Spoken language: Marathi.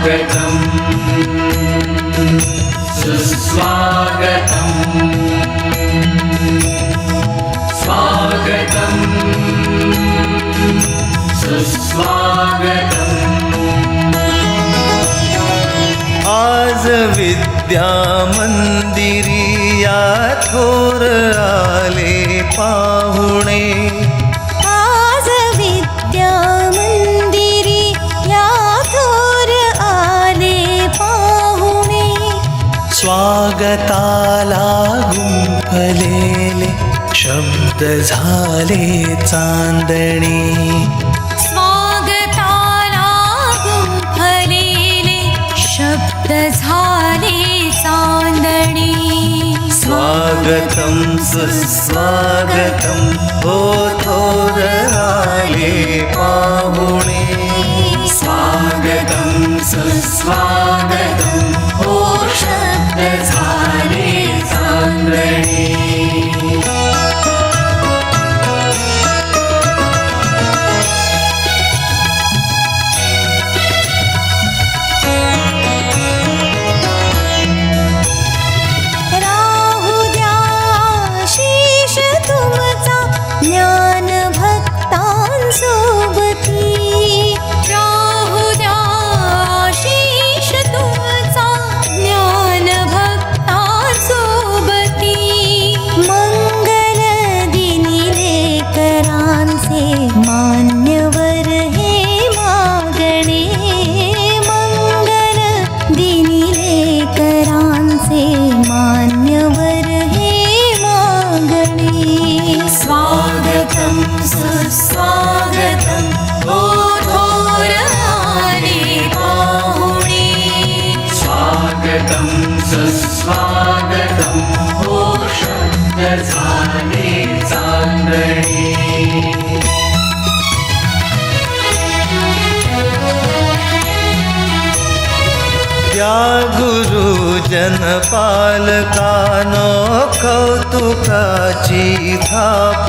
स्वागतं सुस्वागतं स्वागतं सुस्वागतम् आज विद्या मंदिरी या थोर आले पाहुणे आज विद्या मंदिरी या थोर आले पाहुणे स्वागताला गुंफलेले शब्द झाले चांदणे स्वागताला गुंफलेले शब्द झाले चांदणी स्वागतं सुस्वागतं हो थोर आले पाहुणे स्वागतं सुस्वागतं हो शब्द झाले चांदणे राहू द्या शीश तुमचा ज्ञान भक्तांसोबती राहू द्या शीश तुमचा ज्ञान भक्तांसोबती मंगल दिनी लेकरांचे मान्यवर हे मागणे मंगल दिनी लेकरांचे मान्यवर हे मागणे स्वागतं सुस्वागतं हो थोर आले पाहुणे स्वागतं सुस्वागतं हो शब्द झाले चांदणे या गुरुजन पालकानो कौतुकाची थाप